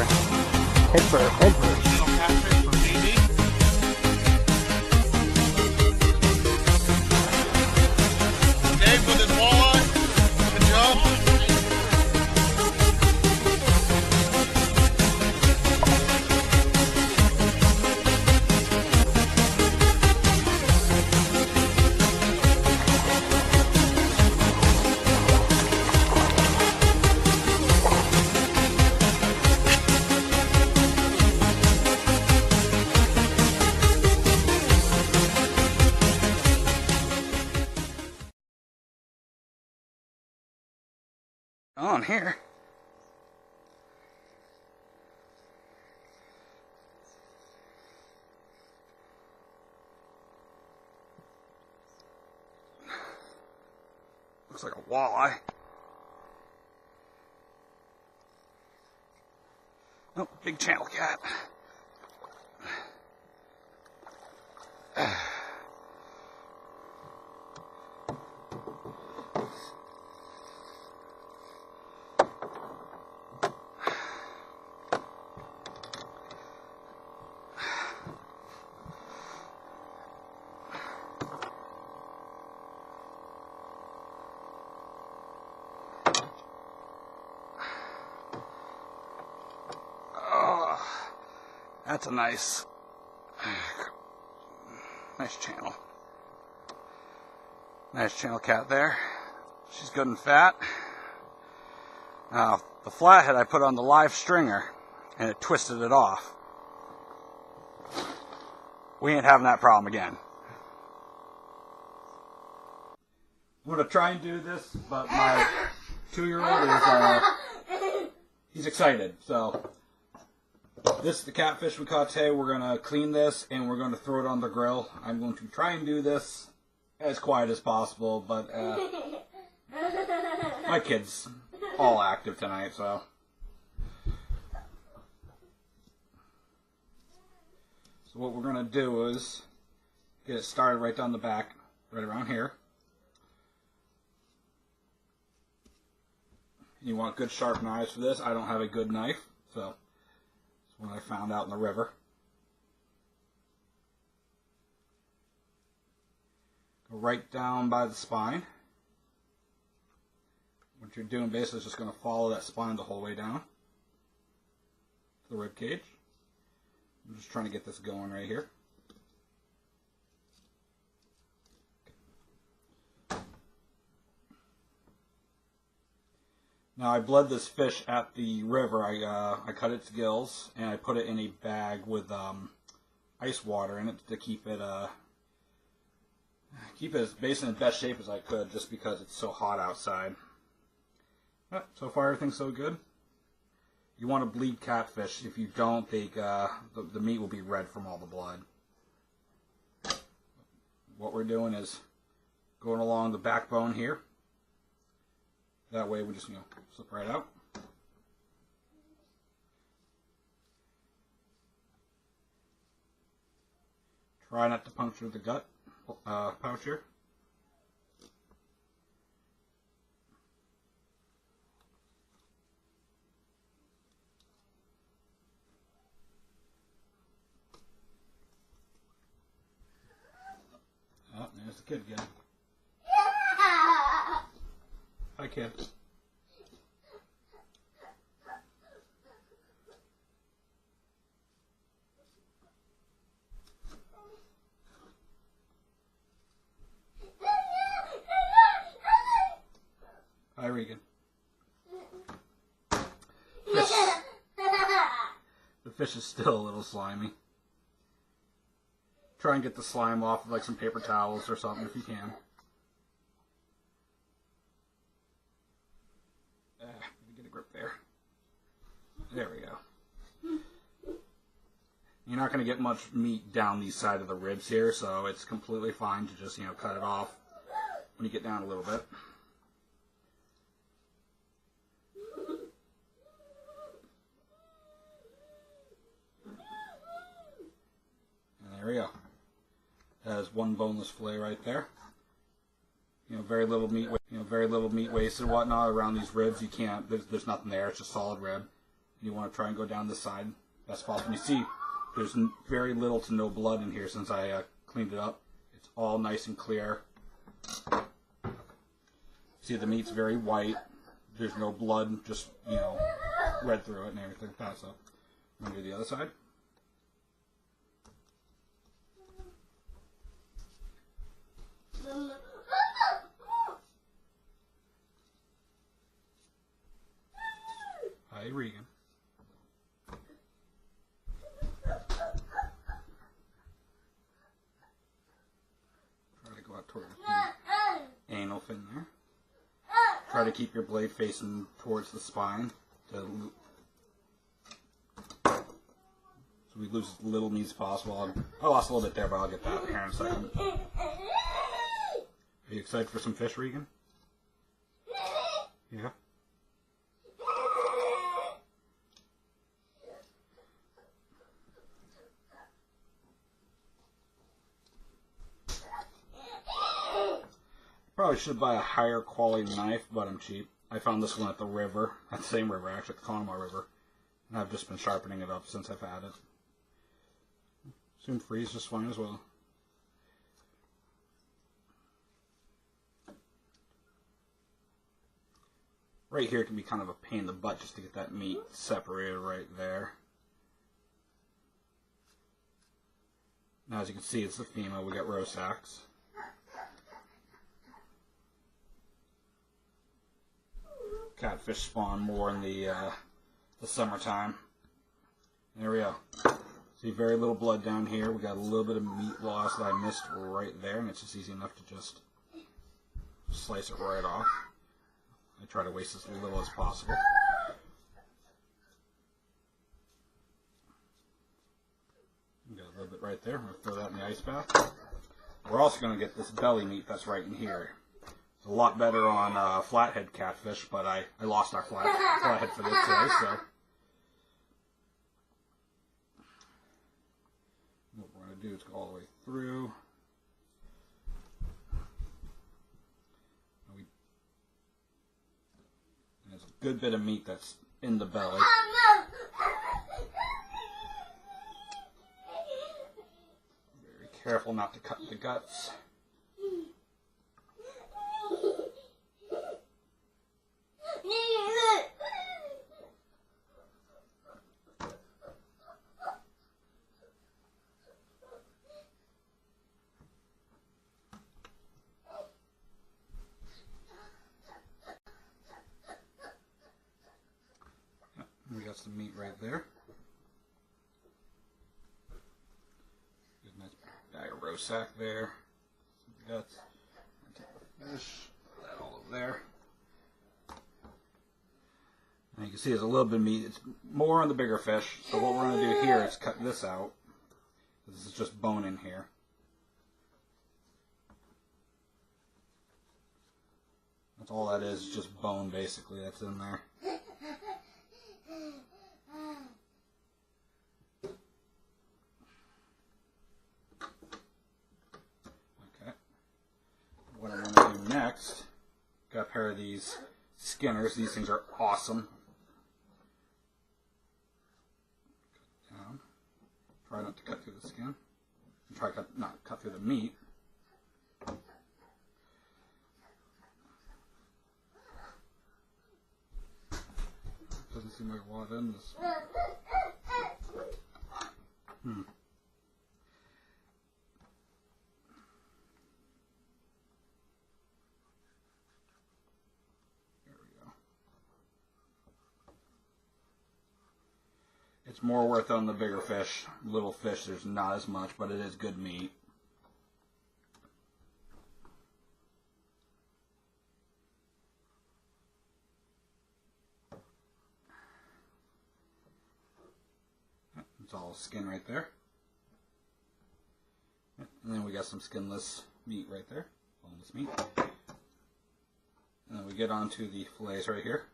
for? Head first. Little catfish from baby. Dave with his walleye. Good job. On here. Looks like a walleye. Oh, big channel cat. That's a nice channel. Nice channel cat there. She's good and fat. Now, the flathead I put on the live stringer, and it twisted it off. We ain't having that problem again. I'm going to try and do this, but my 2-year-old is, he's excited, so... This is the catfish we caught today. We're going to clean this and we're going to throw it on the grill. I'm going to try and do this as quiet as possible, but my kid's all active tonight, so. So what we're going to do is get it started right down the back, right around here. You want good sharp knives for this. I don't have a good knife, so. What I found out in the river. Go right down by the spine. What you're doing basically is just going to follow that spine the whole way down to the rib cage. I'm just trying to get this going right here. Now I bled this fish at the river. I cut its gills and I put it in a bag with ice water in it to keep it as basically in the best shape as I could, just because it's so hot outside. But so far everything's so good. You want to bleed catfish. If you don't, the meat will be red from all the blood. What we're doing is going along the backbone here. That way we just, slip right out. Try not to puncture the gut pouch here. Oh, there's the kid again. Hi, kid. Hi, Regan. The fish is still a little slimy. Try and get the slime off with like some paper towels or something if you can. Get a grip there. There we go. You're not going to get much meat down these side of the ribs here, so it's completely fine to just, cut it off when you get down a little bit. And there we go. That is one boneless fillet right there. Very little meat wasted and whatnot around these ribs. You can't. There's nothing there. It's just solid rib. You want to try and go down this side best possible. You see, there's very little to no blood in here since I cleaned it up. It's all nice and clear. See, the meat's very white. There's no blood, just, you know, red through it and everything like that. So I'm going to do the other side. Hi, Regan. Try to go out toward the anal fin there. Try to keep your blade facing towards the spine. So we lose as little meat as possible. I lost a little bit there, but I'll get that here in a second. Are you excited for some fish, Regan? Yeah? Probably should buy a higher quality knife, but I'm cheap. I found this one at the river, at the same river, actually, the Conemaugh River. And I've just been sharpening it up since I've had it. Soon freeze just fine as well. Right here can be kind of a pain in the butt just to get that meat separated right there. Now as you can see, it's the female. We got roe sacks. Catfish spawn more in the summertime. There we go. See, very little blood down here. We got a little bit of meat loss that I missed right there, and it's just easy enough to just slice it right off. I try to waste as little as possible. We got a little bit right there. I'm going to throw that in the ice bath. We're also going to get this belly meat that's right in here. It's a lot better on flathead catfish, but I lost our flathead for this today, so what we're going to do is go all the way through. There's a good bit of meat that's in the belly. Very careful not to cut the guts. We got some meat right there. Good nice bag of roe sack there. Some guts. Take the fish. Put that all over there. And you can see there's a little bit of meat. It's more on the bigger fish. So what we're going to do here is cut this out. This is just bone in here. That's all that is, just bone basically that's in there. Okay. What I'm going to do next, got a pair of these skinners. These things are awesome. Cut down. Try not to cut through the skin. Try not cut through the meat. Doesn't seem like a lot in this. There we go. It's more worth on the bigger fish. Little fish, there's not as much, but it is good meat. It's all skin right there. And then we got some skinless meat right there. Boneless meat. And then we get onto the fillets right here.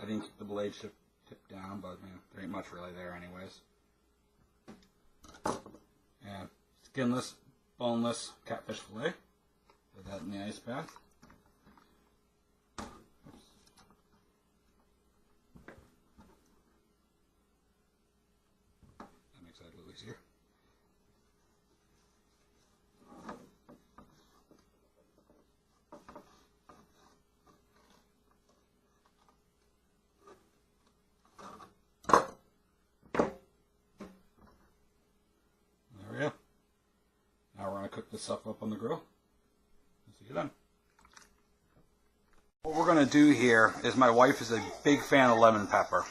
didn't keep the blade tipped down, but there ain't much really there anyways. And skinless, boneless catfish fillet. Put that in the ice bath. That makes that a little easier. Cook this stuff up on the grill. See you then. What we're going to do here is my wife is a big fan of lemon pepper.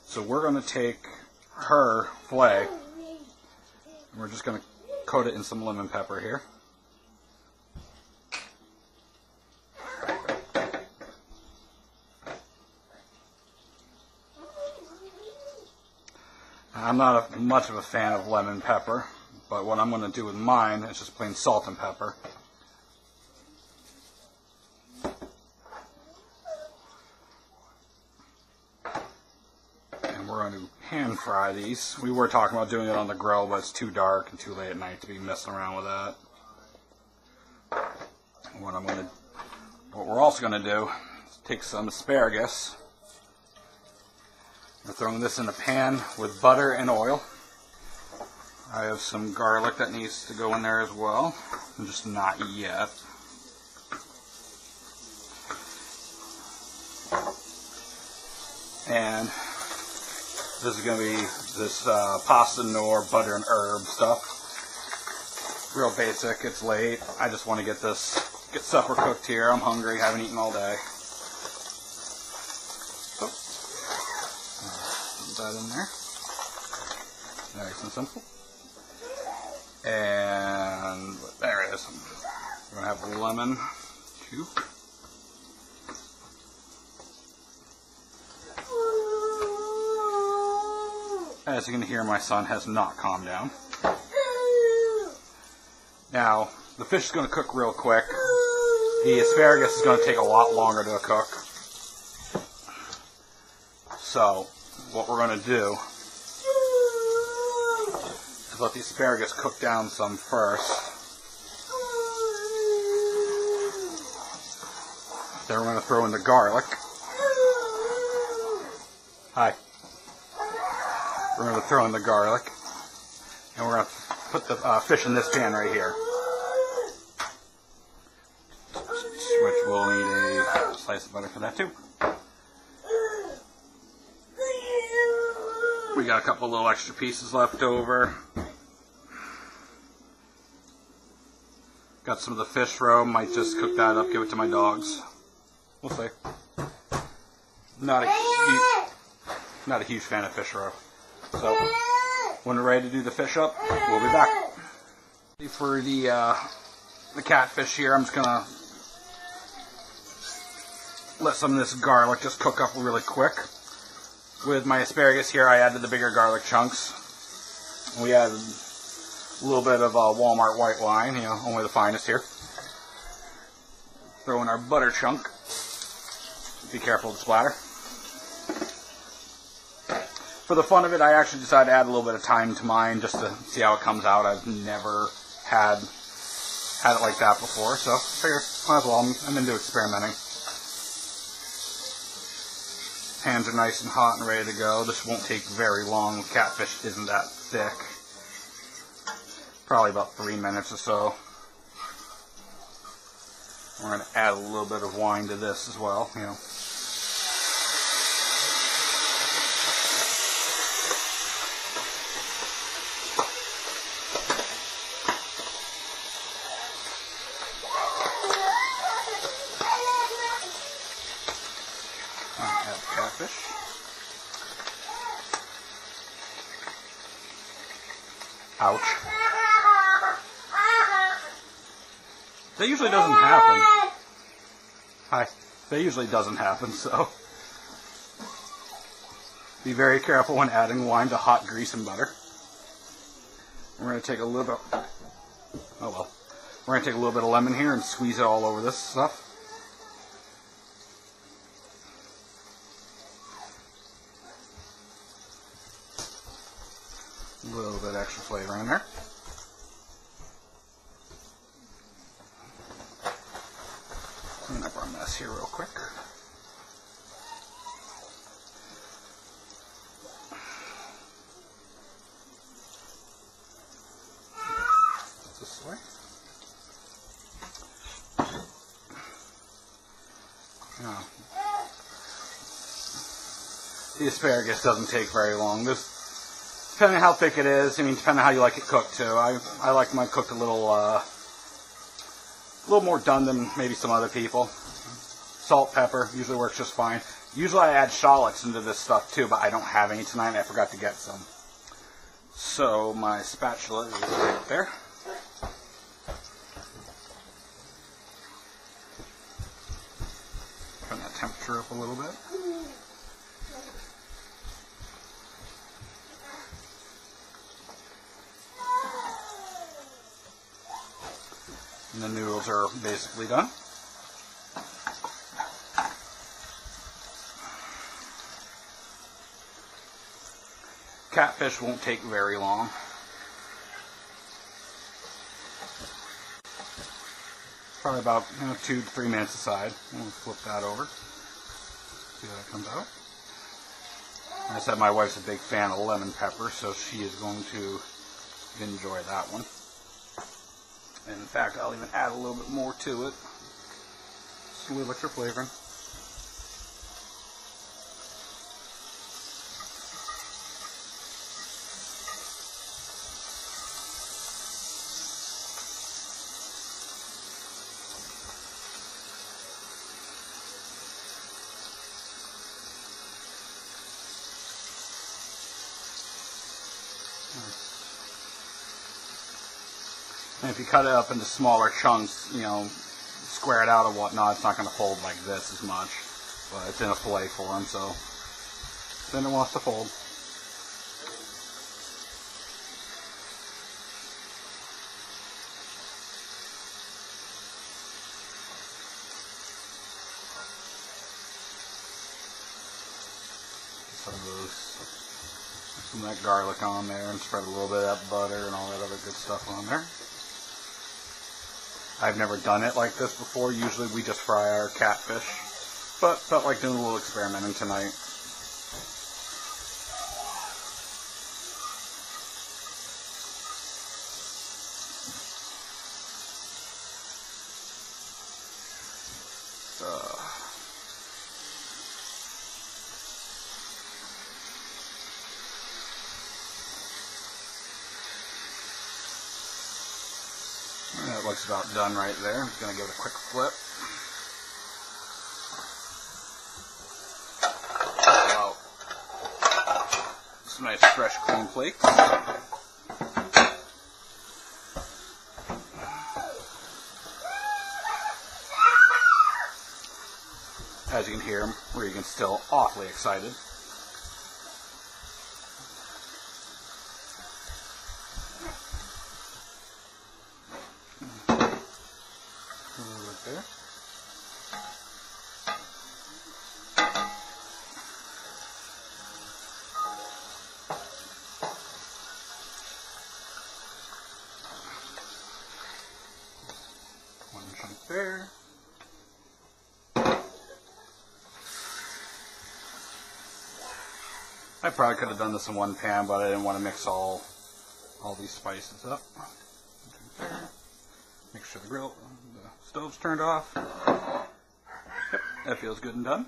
So we're going to take her fillet and we're just going to coat it in some lemon pepper here. I'm not much of a fan of lemon pepper. But what I'm going to do with mine is just plain salt and pepper. And we're going to pan fry these. We were talking about doing it on the grill, but it's too dark and too late at night to be messing around with that. What we're also going to do is take some asparagus. We're throwing this in a pan with butter and oil. I have some garlic that needs to go in there as well, just not yet. And this is going to be this pasta nor butter and herb stuff. Real basic, it's late. I just want to get supper cooked here. I'm hungry, haven't eaten all day. So, put that in there. Nice and simple. And there it is. We're going to have lemon, too. As you can hear, my son has not calmed down. Now, the fish is going to cook real quick. The asparagus is going to take a lot longer to cook. So, what we're going to do is let the asparagus cook down some first. Then we're going to throw in the garlic. Hi. We're going to throw in the garlic. And we're going to put the fish in this pan right here. Which we'll need a slice of butter for that too. We got a couple little extra pieces left over. Got some of the fish roe. Might just cook that up, give it to my dogs. We'll see. Not a huge fan of fish roe. So when we're ready to do the fish up, we'll be back. For the catfish here, I'm just gonna let some of this garlic just cook up really quick. With my asparagus here, I added the bigger garlic chunks. We added a little bit of Walmart white wine, only the finest here. Throw in our butter chunk. Be careful of the splatter. For the fun of it, I actually decided to add a little bit of thyme to mine just to see how it comes out. I've never had it like that before, so I figured might as well. I'm into experimenting. Pans are nice and hot and ready to go. This won't take very long. Catfish isn't that thick. Probably about 3 minutes or so. We're going to add a little bit of wine to this as well, Catfish. Ouch. That usually doesn't happen. Hi. That usually doesn't happen, so be very careful when adding wine to hot grease and butter. We're going to take a little bit, we're going to take a little bit of lemon here and squeeze it all over this stuff. extra flavor in there. Clean up our mess here real quick. This way. Oh. The asparagus doesn't take very long. This, depending on how thick it is, I mean, depending on how you like it cooked too. I like mine cooked a little more done than maybe some other people. Salt, pepper, usually works just fine. Usually I add shallots into this stuff too, but I don't have any tonight and I forgot to get some. So my spatula is right there. Turn that temperature up a little bit. And the noodles are basically done. Catfish won't take very long. Probably about 2 to 3 minutes aside. We'll flip that over. See how that comes out. Like I said, my wife's a big fan of lemon pepper, so she is going to enjoy that one. And in fact, I'll even add a little bit more to it. Just a little extra flavoring. And if you cut it up into smaller chunks, square it out or whatnot, it's not going to fold like this as much. But it's in a fillet form, so then it wants to fold. Some of that garlic on there and spread a little bit of that butter and all that other good stuff on there. I've never done it like this before. Usually we just fry our catfish, but felt like doing a little experimenting tonight. That looks about done right there. I'm just going to give it a quick flip. Wow. Some nice fresh clean flakes. As you can hear, Regan's still awfully excited. There. One chunk there. I probably could have done this in one pan, but I didn't want to mix all these spices up. There. Make sure the stove's turned off. Yep, that feels good and done.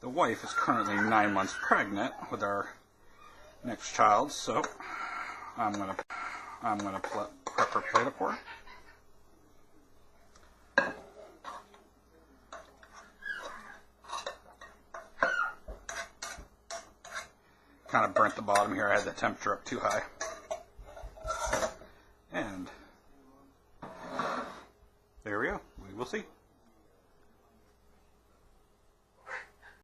The wife is currently 9 months pregnant with our next child, so I'm gonna prep her plate up for her. Kind of burnt the bottom here. I had the temperature up too high. And there we go. We will see.